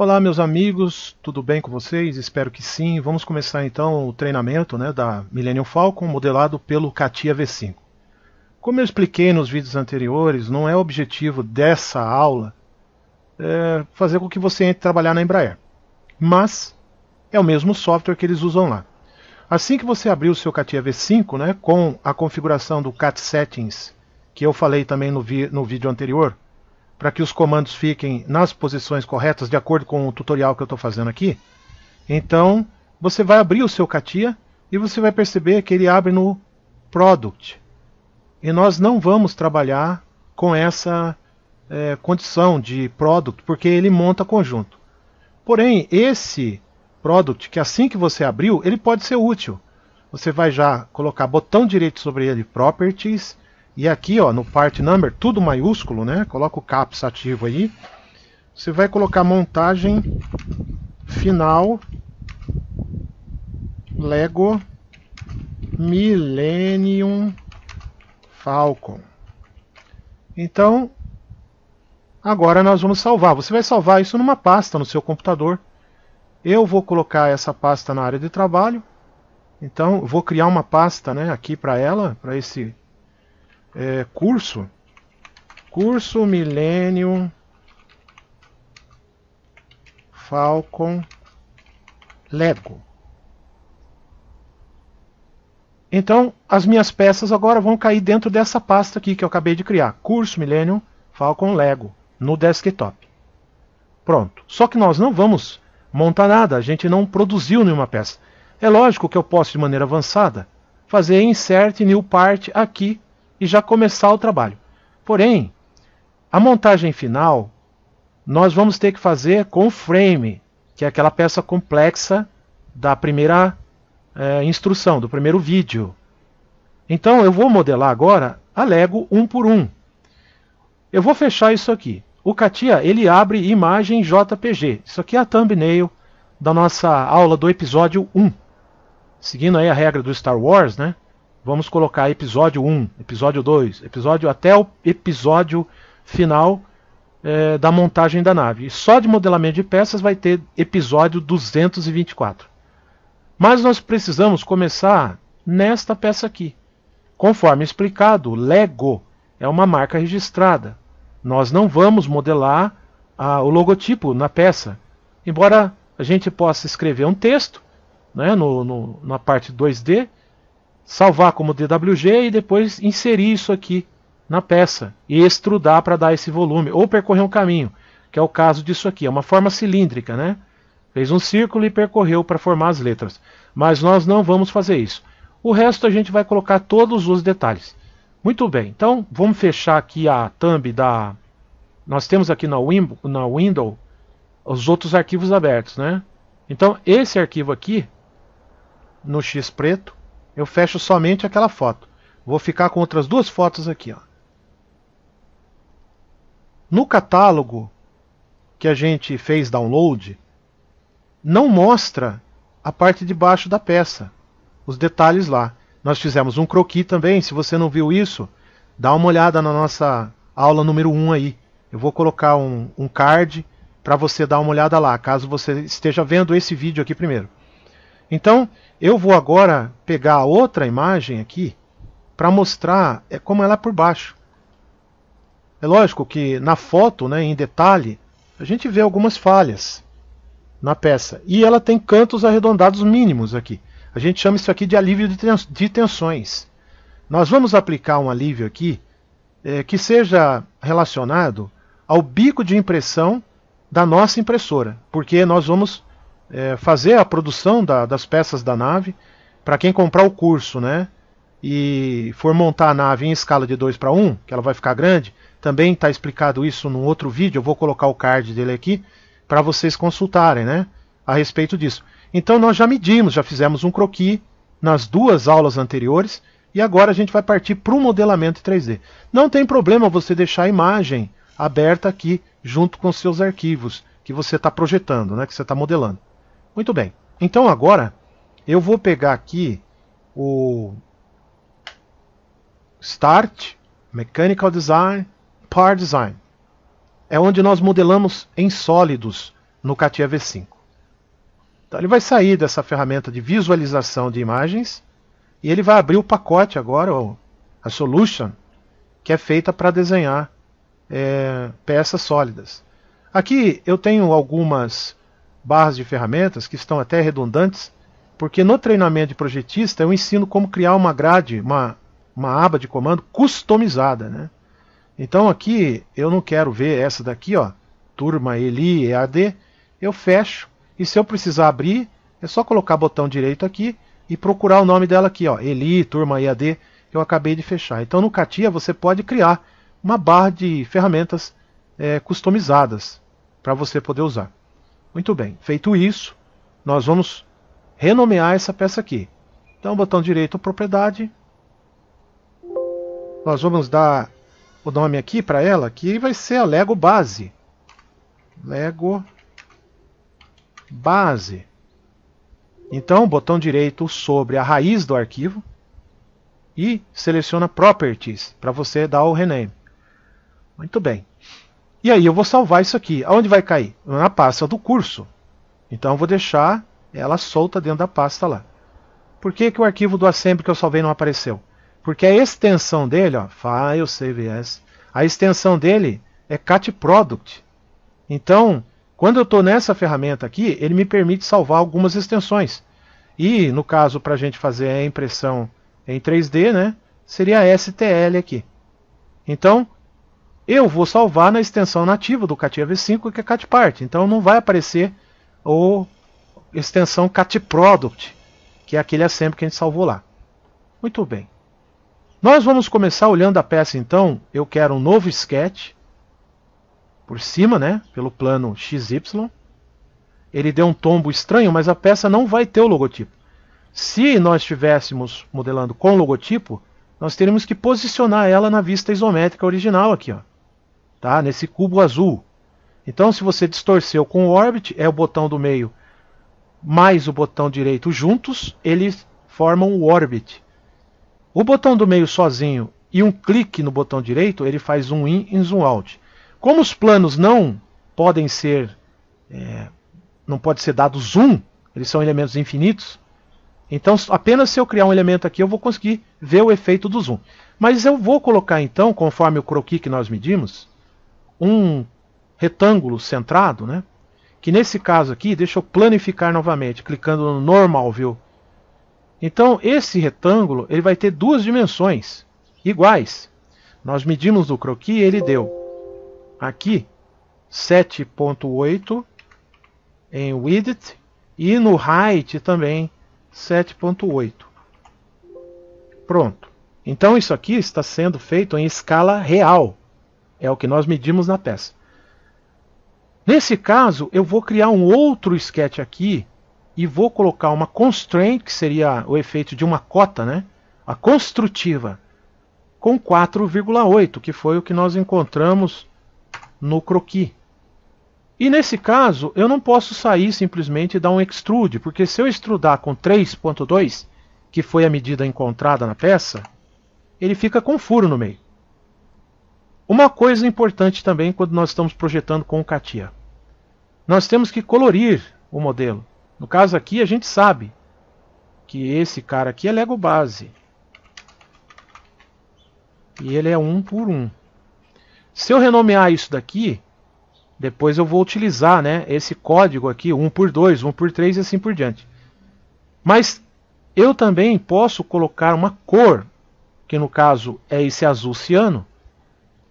Olá, meus amigos, tudo bem com vocês? Espero que sim. Vamos começar então o treinamento da Millennium Falcon modelado pelo CATIA V5. Como eu expliquei nos vídeos anteriores, não é objetivo dessa aula fazer com que você entre trabalhar na Embraer, mas é o mesmo software que eles usam lá. Assim que você abrir o seu CATIA V5, com a configuração do CAT Settings, que eu falei também no vídeo anterior, para que os comandos fiquem nas posições corretas, de acordo com o tutorial que eu estou fazendo aqui, então você vai abrir o seu CATIA e você vai perceber que ele abre no Product. E nós não vamos trabalhar com essa condição de Product, porque ele monta conjunto. Porém, esse Product, que assim que você abriu, ele pode ser útil. Você vai já colocar botão direito sobre ele, Properties, e aqui no Part Number, tudo maiúsculo, coloca o caps ativo aí. Você vai colocar montagem final Lego Millennium Falcon. Então, agora nós vamos salvar. Você vai salvar isso numa pasta no seu computador. Eu vou colocar essa pasta na área de trabalho. Então, eu vou criar uma pasta aqui para ela, para esse curso Millennium Falcon Lego. Então, as minhas peças agora vão cair dentro dessa pasta aqui que eu acabei de criar, curso Millennium Falcon Lego, no desktop. Pronto. Só que nós não vamos montar nada, a gente não produziu nenhuma peça. É lógico que eu posso, de maneira avançada, fazer Insert New Part aqui e já começar o trabalho. Porém, a montagem final nós vamos ter que fazer com o frame, que é aquela peça complexa da primeira instrução, do primeiro vídeo. Então eu vou modelar agora a Lego um por um. Eu vou fechar isso aqui. O CATIA ele abre imagem JPG. Isso aqui é a thumbnail da nossa aula do episódio 1. Seguindo aí a regra do Star Wars, vamos colocar episódio 1, episódio 2, até o episódio final da montagem da nave. E só de modelamento de peças vai ter episódio 224. Mas nós precisamos começar nesta peça aqui. Conforme explicado, Lego é uma marca registrada. Nós não vamos modelar o logotipo na peça. Embora a gente possa escrever um texto na parte 2D, salvar como DWG e depois inserir isso aqui na peça e extrudar para dar esse volume, ou percorrer um caminho, que é o caso disso aqui, é uma forma cilíndrica, Fez um círculo e percorreu para formar as letras. Mas nós não vamos fazer isso. O resto a gente vai colocar todos os detalhes. Muito bem, então vamos fechar aqui a thumb da... Nós temos aqui na Window os outros arquivos abertos, Então esse arquivo aqui, no X preto, eu fecho somente aquela foto. Vou ficar com outras duas fotos aqui. No catálogo que a gente fez download, não mostra a parte de baixo da peça, os detalhes lá. Nós fizemos um croquis também, se você não viu isso, dá uma olhada na nossa aula número 1 aí. Eu vou colocar um card para você dar uma olhada lá, caso você esteja vendo esse vídeo aqui primeiro. Então, eu vou agora pegar a outra imagem aqui para mostrar como ela é por baixo. É lógico que na foto, em detalhe, a gente vê algumas falhas na peça. E ela tem cantos arredondados mínimos aqui. A gente chama isso aqui de alívio de tensões. Nós vamos aplicar um alívio aqui que seja relacionado ao bico de impressão da nossa impressora. Porque nós vamos fazer a produção das peças da nave. Para quem comprar o curso, e for montar a nave em escala de 2:1, que ela vai ficar grande, também está explicado isso num outro vídeo, eu vou colocar o card dele aqui, para vocês consultarem a respeito disso. Então nós já medimos, já fizemos um croquis nas duas aulas anteriores, e agora a gente vai partir para o modelamento 3D. Não tem problema você deixar a imagem aberta aqui, junto com os seus arquivos, que você está projetando, que você está modelando. Muito bem, então agora eu vou pegar aqui o Start, Mechanical Design, Part Design. É onde nós modelamos em sólidos no CATIA V5. Então ele vai sair dessa ferramenta de visualização de imagens e ele vai abrir o pacote agora, a solution, que é feita para desenhar peças sólidas. Aqui eu tenho algumas barras de ferramentas que estão até redundantes, porque no treinamento de projetista eu ensino como criar uma grade, uma aba de comando customizada, né? Então aqui eu não quero ver essa daqui, ó, turma ELI, EAD, eu fecho, e se eu precisar abrir, é só colocar botão direito aqui e procurar o nome dela aqui, ó, ELI, turma EAD, eu acabei de fechar. Então no CATIA você pode criar uma barra de ferramentas customizadas para você poder usar. Muito bem, feito isso, nós vamos renomear essa peça aqui. Então botão direito, propriedade, nós vamos dar o nome aqui para ela, que vai ser a Lego Base. Lego Base. Então, botão direito sobre a raiz do arquivo e seleciona Properties para você dar o rename. Muito bem. E aí eu vou salvar isso aqui. Aonde vai cair? Na pasta do curso. Então eu vou deixar ela solta dentro da pasta lá. Por que o arquivo do Assembly que eu salvei não apareceu? Porque a extensão dele, ó, File Save As, a extensão dele é Cat Product. Então, quando eu estou nessa ferramenta aqui, ele me permite salvar algumas extensões. E, no caso, para a gente fazer a impressão em 3D, né, seria a STL aqui. Então, eu vou salvar na extensão nativa do CATIA V5, que é CatPart. Então, não vai aparecer a extensão Cat Product, que é aquele assembly que a gente salvou lá. Muito bem. Nós vamos começar olhando a peça, então. Eu quero um novo sketch por cima, né, pelo plano XY. Ele deu um tombo estranho, mas a peça não vai ter o logotipo. Se nós estivéssemos modelando com logotipo, nós teríamos que posicionar ela na vista isométrica original aqui, ó, tá? Nesse cubo azul. Então, se você distorceu com o Orbit, é o botão do meio mais o botão direito juntos, eles formam o Orbit. O botão do meio sozinho e um clique no botão direito, ele faz zoom in e zoom out. Como os planos não podem ser dado zoom, eles são elementos infinitos, então apenas se eu criar um elemento aqui eu vou conseguir ver o efeito do zoom. Mas eu vou colocar então, conforme o croquis que nós medimos, um retângulo centrado, né? Que nesse caso aqui, deixa eu planificar novamente, clicando no Normal View. Então esse retângulo ele vai ter duas dimensões iguais. Nós medimos no croquis e ele deu aqui 7.8 em width e no height também 7.8. Pronto. Então isso aqui está sendo feito em escala real. É o que nós medimos na peça. Nesse caso, eu vou criar um outro sketch aqui e vou colocar uma constraint, que seria o efeito de uma cota, né? A construtiva, com 4,8, que foi o que nós encontramos no croquis. E nesse caso, eu não posso sair simplesmente e dar um extrude, porque se eu extrudar com 3.2, que foi a medida encontrada na peça, ele fica com furo no meio. Uma coisa importante também quando nós estamos projetando com o CATIA. Nós temos que colorir o modelo. No caso aqui, a gente sabe que esse cara aqui é Lego Base. E ele é 1 por 1. Se eu renomear isso daqui, depois eu vou utilizar, né, esse código aqui, 1 por 2, 1 por 3 e assim por diante. Mas eu também posso colocar uma cor, que no caso é esse azul ciano,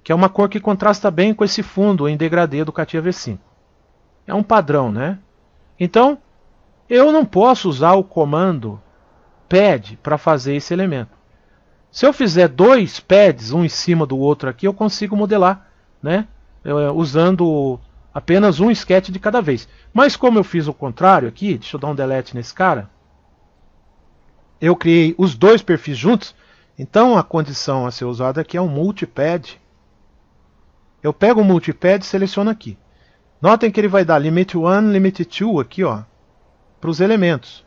que é uma cor que contrasta bem com esse fundo em degradê do CATIA V5. É um padrão, né? Então, eu não posso usar o comando pad para fazer esse elemento. Se eu fizer dois pads, um em cima do outro aqui, eu consigo modelar, né? Usando apenas um sketch de cada vez. Mas como eu fiz o contrário aqui, deixa eu dar um delete nesse cara, eu criei os dois perfis juntos, então a condição a ser usada aqui é um multipad. Eu pego o multipad e seleciono aqui. Notem que ele vai dar limit 1, limit 2 aqui, ó, para os elementos.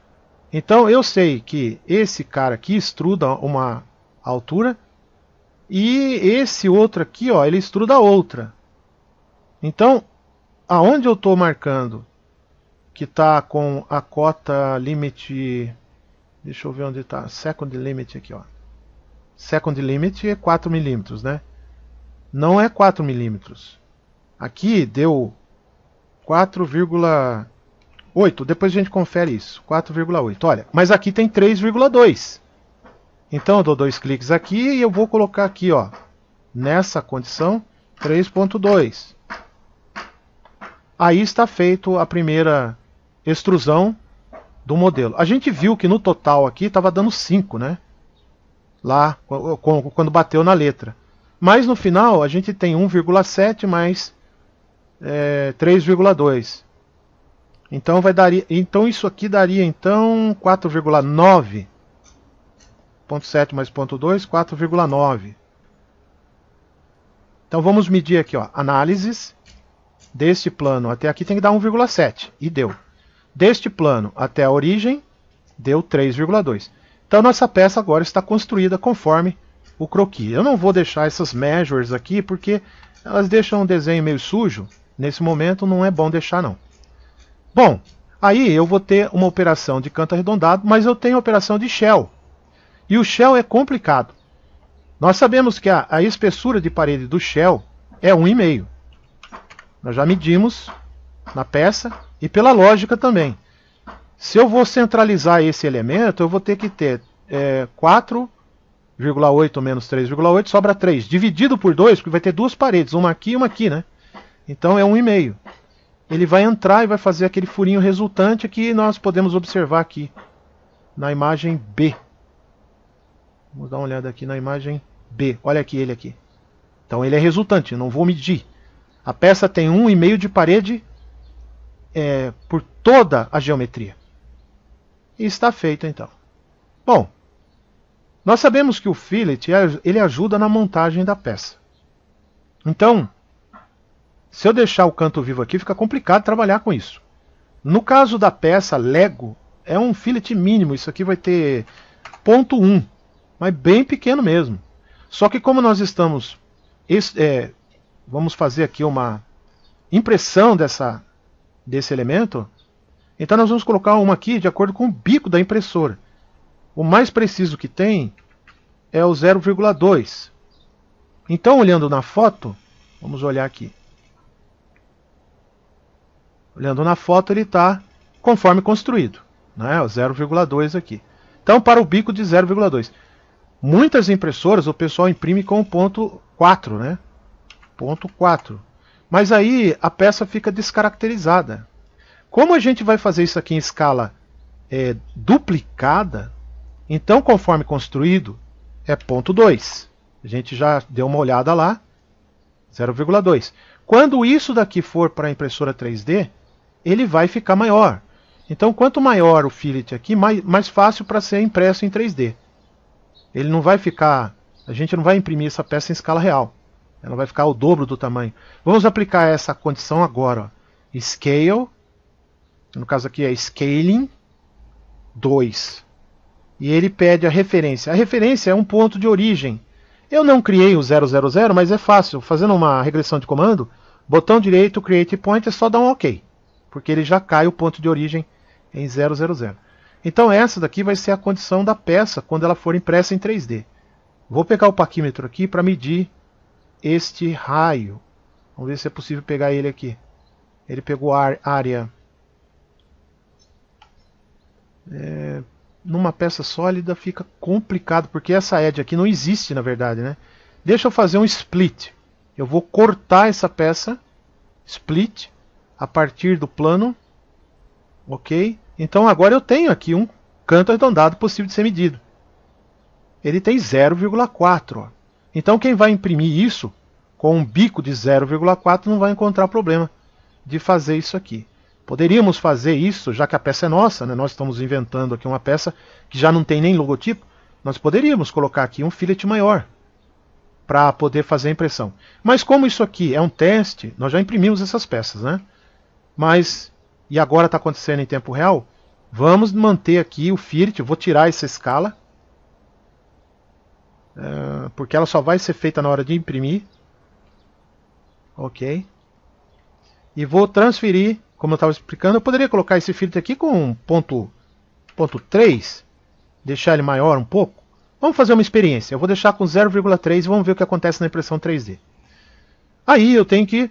Então eu sei que esse cara aqui extruda uma altura e esse outro aqui, ó, ele extruda outra. Então, aonde eu estou marcando que está com a cota limit, deixa eu ver onde está, second limit aqui, ó. Second limit é 4 milímetros, né? Não é 4 milímetros. Aqui deu 4,8. Depois a gente confere isso. 4,8. Olha, mas aqui tem 3,2. Então eu dou 2 cliques aqui e eu vou colocar aqui, ó, nessa condição 3,2. Aí está feito a primeira extrusão do modelo. A gente viu que no total aqui estava dando 5, né? Lá, quando bateu na letra. Mas no final a gente tem 1,7 mais 3,2. Então então isso aqui daria então 4,9. 0,7 mais 0,2, 4,9. Então vamos medir aqui, ó, análises deste plano até aqui tem que dar 1,7 e deu. Deste plano até a origem deu 3,2. Então nossa peça agora está construída conforme o croquis. Eu não vou deixar essas measures aqui porque elas deixam o desenho meio sujo. Nesse momento não é bom deixar não. Bom, aí eu vou ter uma operação de canto arredondado, mas eu tenho a operação de shell. E o shell é complicado. Nós sabemos que a espessura de parede do shell é 1,5. Nós já medimos na peça e pela lógica também. Se eu vou centralizar esse elemento, eu vou ter que ter 4,8 menos 3,8, sobra 3. Dividido por 2, porque vai ter duas paredes, uma aqui e uma aqui, né? Então é 1,5. Ele vai entrar e vai fazer aquele furinho resultante que nós podemos observar aqui na imagem B. Vamos dar uma olhada aqui na imagem B. Olha aqui ele aqui. Então ele é resultante, não vou medir. A peça tem 1,5 de parede por toda a geometria. E está feito então. Bom, nós sabemos que o fillet ele ajuda na montagem da peça. Então, se eu deixar o canto vivo aqui, fica complicado trabalhar com isso. No caso da peça Lego, é um fillet mínimo. Isso aqui vai ter 0,1, mas bem pequeno mesmo. Só que como nós estamos... vamos fazer aqui uma impressão desse elemento. Então nós vamos colocar uma aqui de acordo com o bico da impressora. O mais preciso que tem é o 0,2. Então olhando na foto, vamos olhar aqui. Olhando na foto ele está conforme construído, né? O 0,2 aqui. Então para o bico de 0,2. Muitas impressoras o pessoal imprime com 0,4, né? 0,4. Mas aí a peça fica descaracterizada. Como a gente vai fazer isso aqui em escala duplicada, então conforme construído é 0,2. A gente já deu uma olhada lá, 0,2. Quando isso daqui for para a impressora 3D, ele vai ficar maior. Então quanto maior o fillet aqui, mais fácil para ser impresso em 3D. Ele não vai ficar... A gente não vai imprimir essa peça em escala real. Ela vai ficar o dobro do tamanho. Vamos aplicar essa condição agora. Ó. Scale. No caso aqui é Scaling 2. E ele pede a referência. A referência é um ponto de origem. Eu não criei o 000, mas é fácil. Fazendo uma regressão de comando, botão direito, Create Point, é só dar um OK. Porque ele já cai o ponto de origem em 000. Então essa daqui vai ser a condição da peça quando ela for impressa em 3D. Vou pegar o paquímetro aqui para medir este raio. Vamos ver se é possível pegar ele aqui. Ele pegou a área. Numa peça sólida fica complicado, porque essa edge aqui não existe na verdade, né? Deixa eu fazer um split. Eu vou cortar essa peça, split, a partir do plano. Ok? Então agora eu tenho aqui um canto arredondado possível de ser medido. Ele tem 0,4. Então quem vai imprimir isso com um bico de 0,4 não vai encontrar problema de fazer isso aqui. Poderíamos fazer isso, já que a peça é nossa, né? Nós estamos inventando aqui uma peça que já não tem nem logotipo, nós poderíamos colocar aqui um fillet maior para poder fazer a impressão. Mas como isso aqui é um teste, nós já imprimimos essas peças, né? Mas, e agora está acontecendo em tempo real, vamos manter aqui o fillet, eu vou tirar essa escala, porque ela só vai ser feita na hora de imprimir. Ok. E vou transferir como eu estava explicando, eu poderia colocar esse fillet aqui com ponto 3, deixar ele maior um pouco. Vamos fazer uma experiência. Eu vou deixar com 0,3 e vamos ver o que acontece na impressão 3D. Aí eu tenho que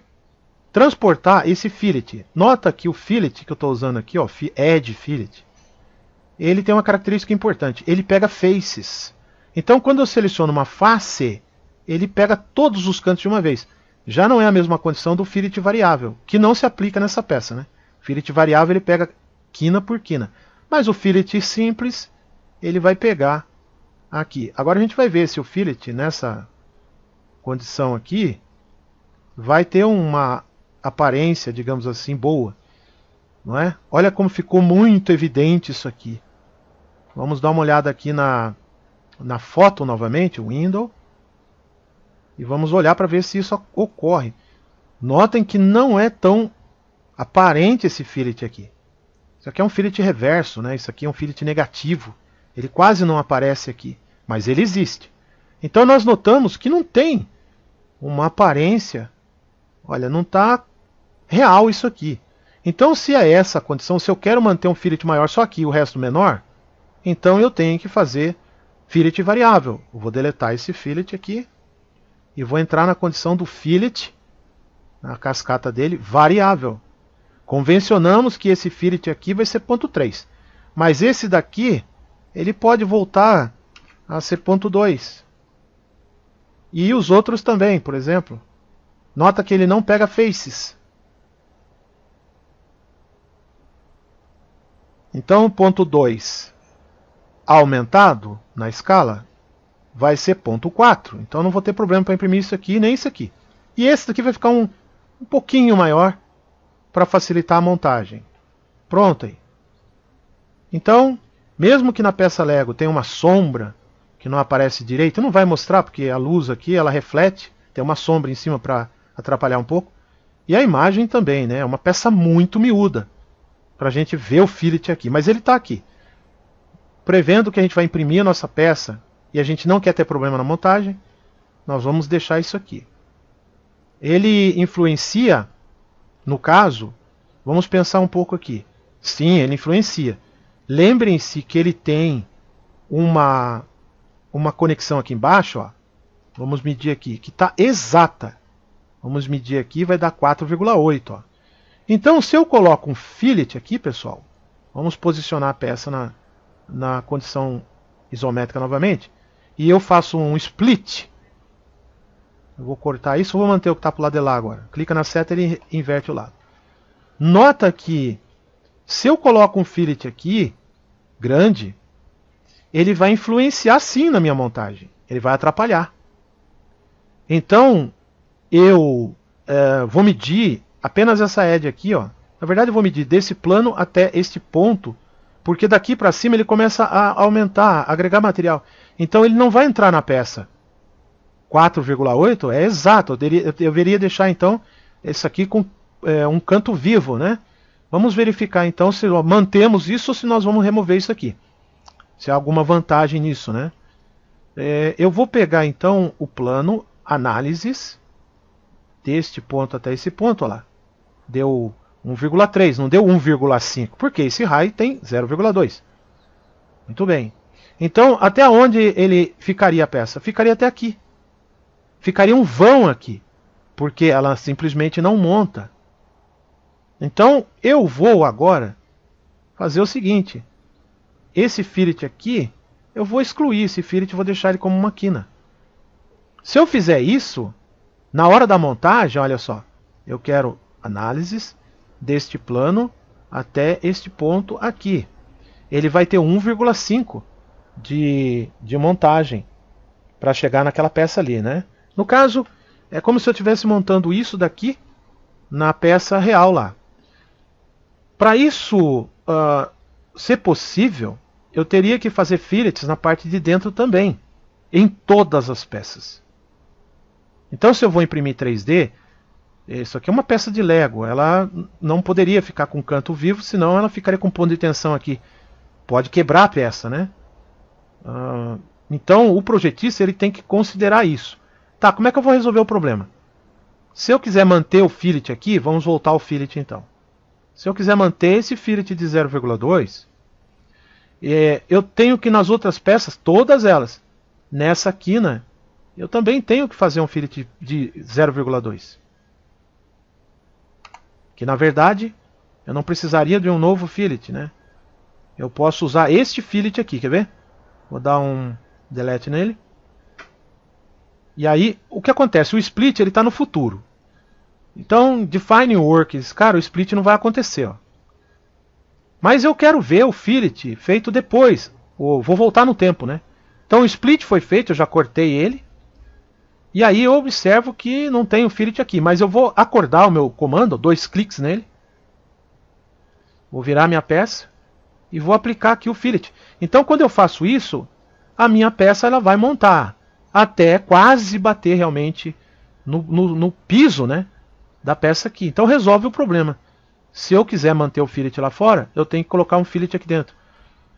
transportar esse fillet. Nota que o fillet que eu estou usando aqui, ó, Edge Fillet, ele tem uma característica importante. Ele pega faces. Então, quando eu seleciono uma face, ele pega todos os cantos de uma vez. Já não é a mesma condição do fillet variável, que não se aplica nessa peça, né? O fillet variável ele pega quina por quina. Mas o fillet simples, ele vai pegar aqui. Agora a gente vai ver se o fillet, nessa condição aqui, vai ter uma aparência, digamos assim, boa. Não é? Olha como ficou muito evidente isso aqui. Vamos dar uma olhada aqui na foto novamente, Window. E vamos olhar para ver se isso ocorre. Notem que não é tão aparente esse fillet aqui. Isso aqui é um fillet reverso, né? Isso aqui é um fillet negativo. Ele quase não aparece aqui, mas ele existe. Então nós notamos que não tem uma aparência. Olha, não está real isso aqui. Então, se é essa a condição, se eu quero manter um fillet maior só aqui e o resto menor, então eu tenho que fazer fillet variável. Eu vou deletar esse fillet aqui e vou entrar na condição do fillet, na cascata dele, variável. Convencionamos que esse fillet aqui vai ser ponto 3. Mas esse daqui, ele pode voltar a ser ponto 2. E os outros também, por exemplo. Nota que ele não pega faces. Então o ponto 2 aumentado na escala vai ser ponto 4. Então não vou ter problema para imprimir isso aqui nem isso aqui. E esse daqui vai ficar um pouquinho maior para facilitar a montagem. Pronto aí. Então, mesmo que na peça Lego tenha uma sombra que não aparece direito, não vai mostrar porque a luz aqui ela reflete, tem uma sombra em cima para atrapalhar um pouco. E a imagem também, né? É uma peça muito miúda para a gente ver o fillet aqui, mas ele está aqui. Prevendo que a gente vai imprimir a nossa peça e a gente não quer ter problema na montagem, nós vamos deixar isso aqui. Ele influencia, no caso, vamos pensar um pouco aqui. Sim, ele influencia. Lembrem-se que ele tem uma conexão aqui embaixo, ó. Vamos medir aqui, que está exata. Vamos medir aqui, vai dar 4,8. Então, se eu coloco um fillet aqui, pessoal, vamos posicionar a peça na condição isométrica novamente, e eu faço um split. Eu vou cortar isso, vou manter o que está para o lado de lá agora. Clica na seta e ele inverte o lado. Nota que, se eu coloco um fillet aqui, grande, ele vai influenciar sim na minha montagem. Ele vai atrapalhar. Então, eu vou medir apenas essa edge aqui, ó. Na verdade, eu vou medir desse plano até este ponto, porque daqui para cima ele começa a aumentar, a agregar material. Então, ele não vai entrar na peça. 4,8 é exato. Eu deveria deixar, então, esse aqui com um canto vivo, né? Vamos verificar, então, se mantemos isso ou se nós vamos remover isso aqui. Se há alguma vantagem nisso, né? Eu vou pegar, então, o plano análises deste ponto até esse ponto, olha lá. Deu 1,3, não deu 1,5, porque esse raio tem 0,2. Muito bem. Então, até onde ele ficaria a peça? Ficaria até aqui. Ficaria um vão aqui, porque ela simplesmente não monta. Então, eu vou agora fazer o seguinte. Esse fillet aqui, eu vou excluir esse fillet e vou deixar ele como uma quina. Se eu fizer isso, na hora da montagem, olha só, eu quero análises deste plano até este ponto aqui. Ele vai ter 1,5 de montagem para chegar naquela peça ali, né? No caso, é como se eu estivesse montando isso daqui na peça real lá. Para isso ser possível, eu teria que fazer fillets na parte de dentro também, em todas as peças. Então, se eu vou imprimir 3D, isso aqui é uma peça de Lego, ela não poderia ficar com canto vivo, senão ela ficaria com ponto de tensão aqui. Pode quebrar a peça, né? Então, o projetista ele tem que considerar isso. Tá, como é que eu vou resolver o problema? Se eu quiser manter o fillet aqui, vamos voltar ao fillet então. Se eu quiser manter esse fillet de 0,2, eu tenho que nas outras peças, todas elas, nessa quina, eu também tenho que fazer um fillet de 0,2. Que na verdade, eu não precisaria de um novo fillet, né? Eu posso usar este fillet aqui, quer ver? Vou dar um delete nele. E aí, o que acontece? O split ele está no futuro. Então, define works, cara, o split não vai acontecer, ó. Mas eu quero ver o fillet feito depois. Vou voltar no tempo, né? Então o split foi feito, eu já cortei ele. E aí eu observo que não tem o fillet aqui. Mas eu vou acordar o meu comando, 2 cliques nele. Vou virar minha peça e vou aplicar aqui o fillet. Então quando eu faço isso, a minha peça ela vai montar até quase bater realmente no piso, né, da peça aqui. Então resolve o problema. Se eu quiser manter o fillet lá fora, eu tenho que colocar um fillet aqui dentro.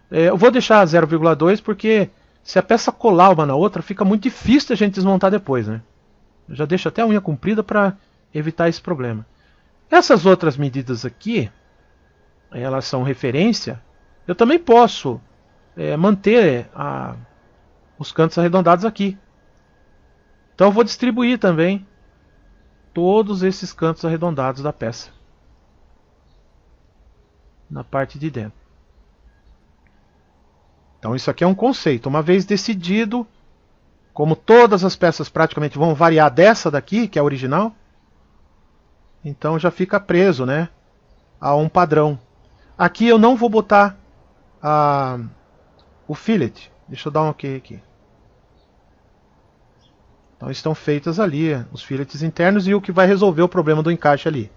Eu vou deixar 0,2 porque se a peça colar uma na outra, fica muito difícil a gente desmontar depois, né? Eu já deixo até a unha comprida para evitar esse problema. Essas outras medidas aqui, elas são referência. Eu também posso manter os cantos arredondados aqui. Então eu vou distribuir também todos esses cantos arredondados da peça na parte de dentro. Então isso aqui é um conceito. Uma vez decidido, como todas as peças praticamente vão variar dessa daqui, que é a original, então já fica preso, né, a um padrão. Aqui eu não vou botar o fillet. Deixa eu dar um OK aqui. Então estão feitas ali os fillets internos e o que vai resolver o problema do encaixe ali.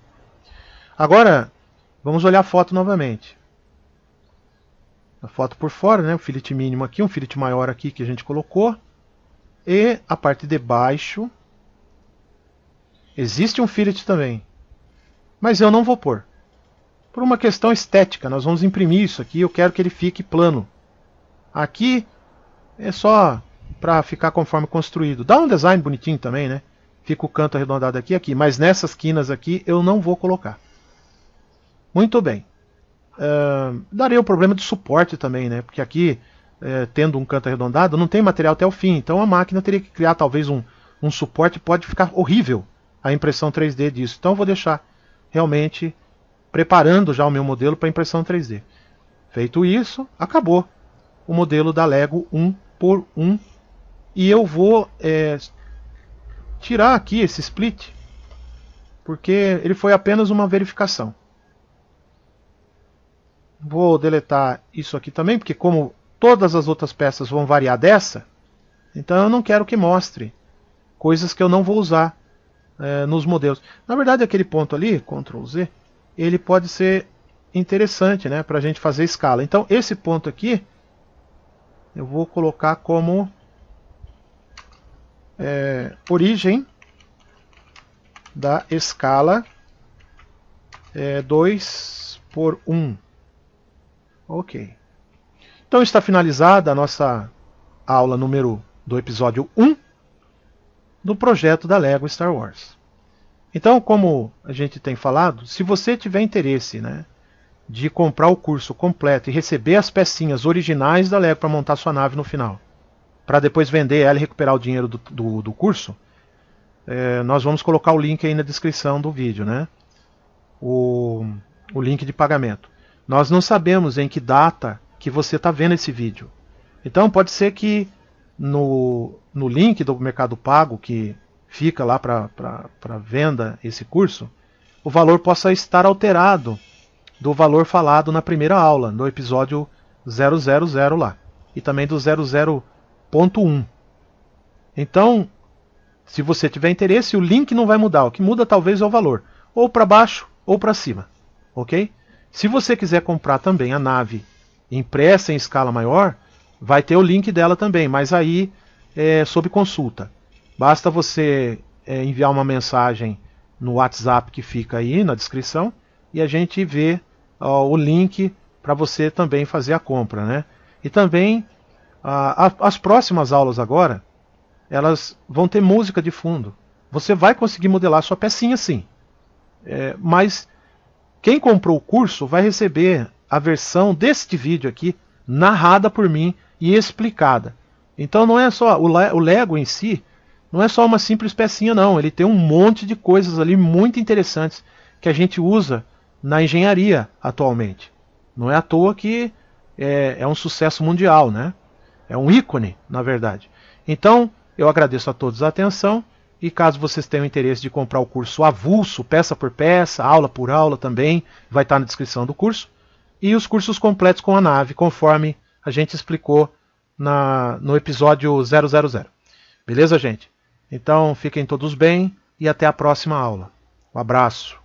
Agora, vamos olhar a foto novamente. A foto por fora, né? O fillet mínimo aqui, um fillet maior aqui que a gente colocou. E a parte de baixo. Existe um fillet também. Mas eu não vou pôr. Por uma questão estética, nós vamos imprimir isso aqui. Eu quero que ele fique plano. Aqui é só para ficar conforme construído. Dá um design bonitinho também, né? Fica o canto arredondado aqui e aqui. Mas nessas quinas aqui eu não vou colocar. Muito bem. Daria o problema de suporte também, né? Porque aqui, tendo um canto arredondado, não tem material até o fim. Então a máquina teria que criar talvez um suporte. Pode ficar horrível a impressão 3D disso. Então eu vou deixar realmente preparando já o meu modelo para impressão 3D. Feito isso, acabou o modelo da Lego 1x1. E eu vou tirar aqui esse split, porque ele foi apenas uma verificação. Vou deletar isso aqui também, porque como todas as outras peças vão variar dessa, então eu não quero que mostre coisas que eu não vou usar nos modelos. Na verdade, aquele ponto ali, Ctrl Z, ele pode ser interessante, né, para a gente fazer escala. Então esse ponto aqui, eu vou colocar como origem da escala 2x1. Ok. Então está finalizada a nossa aula do episódio 1 do projeto da Lego Star Wars. Então, como a gente tem falado, se você tiver interesse, né, de comprar o curso completo e receber as pecinhas originais da Lego para montar sua nave no final, para depois vender ela e recuperar o dinheiro do curso, nós vamos colocar o link aí na descrição do vídeo, né? O link de pagamento. Nós não sabemos em que data que você está vendo esse vídeo. Então pode ser que no link do Mercado Pago, que fica lá para venda esse curso, o valor possa estar alterado do valor falado na primeira aula, no episódio 000 lá. E também do 00.1. Então, se você tiver interesse, o link não vai mudar. O que muda talvez é o valor. Ou para baixo ou para cima. Ok? Se você quiser comprar também a nave impressa em escala maior, vai ter o link dela também, mas aí é sob consulta. Basta você enviar uma mensagem no WhatsApp que fica aí na descrição e a gente vê o link para você também fazer a compra, né? E também as próximas aulas agora, elas vão ter música de fundo. Você vai conseguir modelar sua pecinha sim, mas quem comprou o curso vai receber a versão deste vídeo aqui, narrada por mim e explicada. Então não é só o Lego em si, não é só uma simples pecinha não, ele tem um monte de coisas ali muito interessantes que a gente usa na engenharia atualmente. Não é à toa que é um sucesso mundial, né? É um ícone, na verdade. Então, eu agradeço a todos a atenção e caso vocês tenham interesse de comprar o curso avulso, peça por peça, aula por aula também, vai estar na descrição do curso, e os cursos completos com a nave, conforme a gente explicou no episódio 000. Beleza, gente? Então, fiquem todos bem e até a próxima aula. Um abraço.